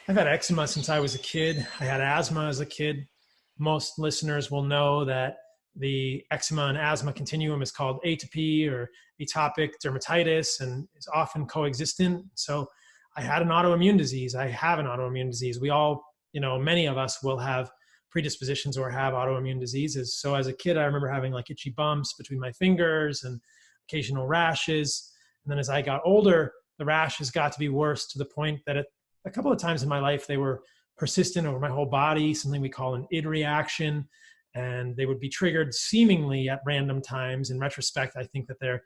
I've had eczema since I was a kid. I had asthma as a kid. Most listeners will know that the eczema and asthma continuum is called atopy or atopic dermatitis and is often coexistent. So I had an autoimmune disease. I have an autoimmune disease. We all, many of us will have predispositions or have autoimmune diseases. So as a kid, I remember having like itchy bumps between my fingers and occasional rashes. And then as I got older, the rashes got to be worse to the point that a couple of times in my life, they were persistent over my whole body, something we call an id reaction. And they would be triggered seemingly at random times. In retrospect, I think that there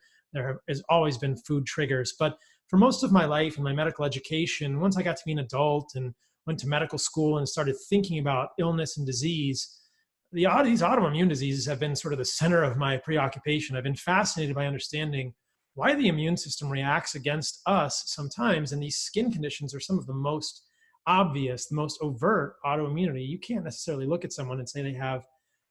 has always been food triggers. But for most of my life and my medical education, once I got to be an adult and went to medical school and started thinking about illness and disease, these autoimmune diseases have been sort of the center of my preoccupation. I've been fascinated by understanding why the immune system reacts against us sometimes. And these skin conditions are some of the most obvious, the most overt autoimmunity. You can't necessarily look at someone and say they have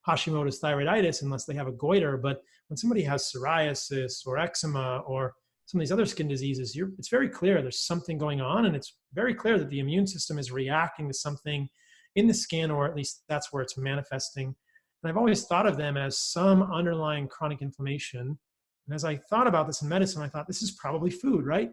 Hashimoto's thyroiditis unless they have a goiter. But when somebody has psoriasis or eczema or some of these other skin diseases, it's very clear there's something going on. And it's very clear that the immune system is reacting to something in the skin, or at least that's where it's manifesting. And I've always thought of them as some underlying chronic inflammation. And as I thought about this in medicine, I thought this is probably food, right?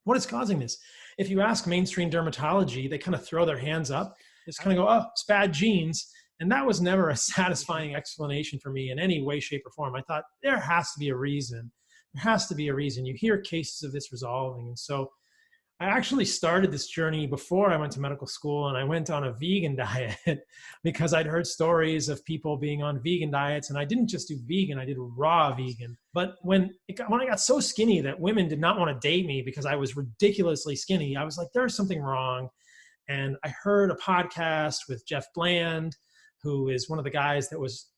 What is causing this? If you ask mainstream dermatology, they kind of throw their hands up. Just kind of go, oh, it's bad genes. And that was never a satisfying explanation for me in any way, shape, or form. I thought there has to be a reason. There has to be a reason. You hear cases of this resolving. And so I actually started this journey before I went to medical school, and I went on a vegan diet because I'd heard stories of people being on vegan diets. And I didn't just do vegan, I did raw vegan. But when I got so skinny that women did not want to date me because I was ridiculously skinny, I was like, there's something wrong. And I heard a podcast with Jeff Bland, who is one of the guys that was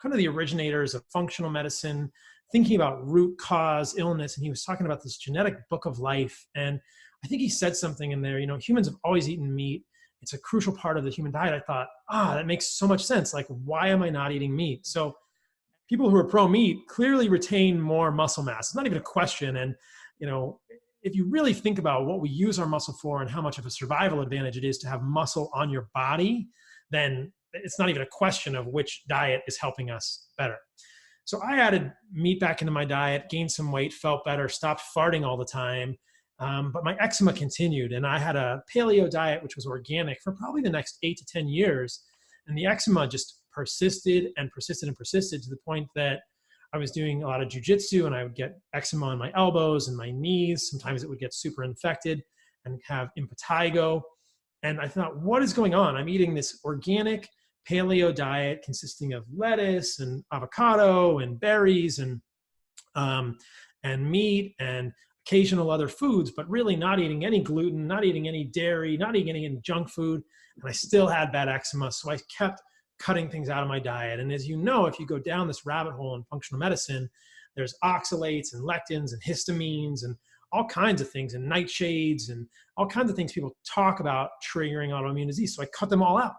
kind of the originators of functional medicine, thinking about root cause illness. And he was talking about this genetic book of life. And I think he said something in there, humans have always eaten meat. It's a crucial part of the human diet. I thought, that makes so much sense. Like, why am I not eating meat? So people who are pro-meat clearly retain more muscle mass. It's not even a question. And, if you really think about what we use our muscle for and how much of a survival advantage it is to have muscle on your body, then it's not even a question of which diet is helping us better. So I added meat back into my diet, gained some weight, felt better, stopped farting all the time. But my eczema continued, and I had a paleo diet, which was organic, for probably the next 8 to 10 years. And the eczema just persisted and persisted and persisted to the point that I was doing a lot of jujitsu, and I would get eczema on my elbows and my knees. Sometimes it would get super infected and have impetigo. And I thought, what is going on? I'm eating this organic paleo diet consisting of lettuce and avocado and berries and meat and occasional other foods, but really not eating any gluten, not eating any dairy, not eating any junk food. And I still had bad eczema. So I kept cutting things out of my diet. And as you know, if you go down this rabbit hole in functional medicine, there's oxalates and lectins and histamines and all kinds of things, and nightshades and all kinds of things people talk about triggering autoimmune disease. So I cut them all out.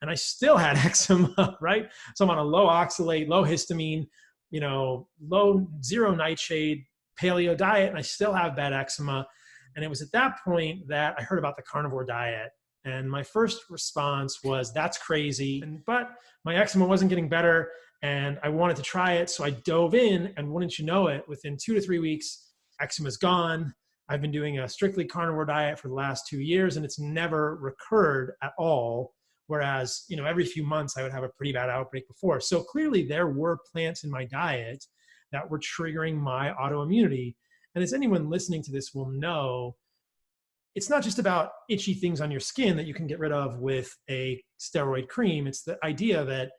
And I still had eczema, right? So I'm on a low oxalate, low histamine, low zero nightshade paleo diet, and I still have bad eczema. And it was at that point that I heard about the carnivore diet. And my first response was, that's crazy. But my eczema wasn't getting better, and I wanted to try it. So I dove in, and wouldn't you know it, within 2 to 3 weeks, eczema's gone. I've been doing a strictly carnivore diet for the last 2 years, and it's never recurred at all. Whereas, every few months I would have a pretty bad outbreak before. So clearly there were plants in my diet that were triggering my autoimmunity. And as anyone listening to this will know, it's not just about itchy things on your skin that you can get rid of with a steroid cream. It's the idea that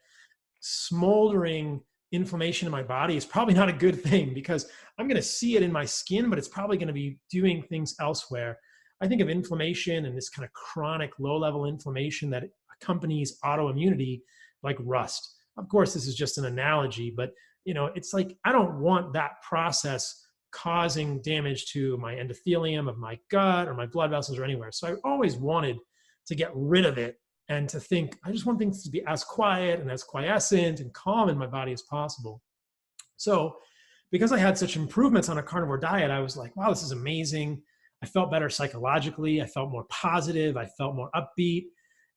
smoldering inflammation in my body is probably not a good thing, because I'm going to see it in my skin, but it's probably going to be doing things elsewhere. I think of inflammation and this kind of chronic low-level inflammation that accompanies autoimmunity like rust. Of course, this is just an analogy, but it's like, I don't want that process causing damage to my endothelium of my gut or my blood vessels or anywhere. So I always wanted to get rid of it and to think, I just want things to be as quiet and as quiescent and calm in my body as possible. So because I had such improvements on a carnivore diet, I was like, wow, this is amazing. I felt better psychologically. I felt more positive. I felt more upbeat,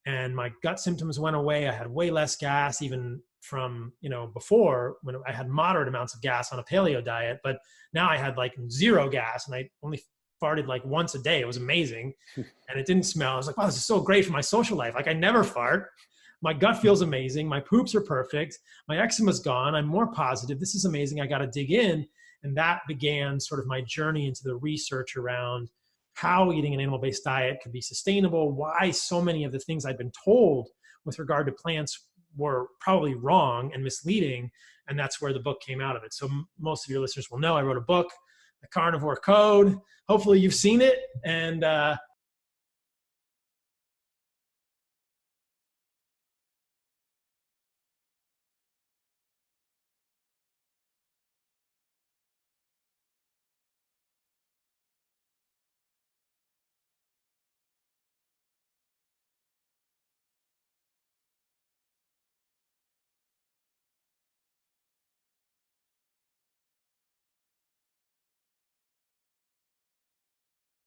and my gut symptoms went away. I had way less gas, even from, before, when I had moderate amounts of gas on a paleo diet, but now I had like zero gas, and I only farted like once a day. It was amazing. And it didn't smell. I was like, wow, this is so great for my social life. Like, I never fart. My gut feels amazing. My poops are perfect. My eczema's gone. I'm more positive. This is amazing. I got to dig in. And that began sort of my journey into the research around how eating an animal-based diet could be sustainable, why so many of the things I'd been told with regard to plants were probably wrong and misleading. And that's where the book came out of it. So most of your listeners will know I wrote a book, The Carnivore Code. Hopefully you've seen it. And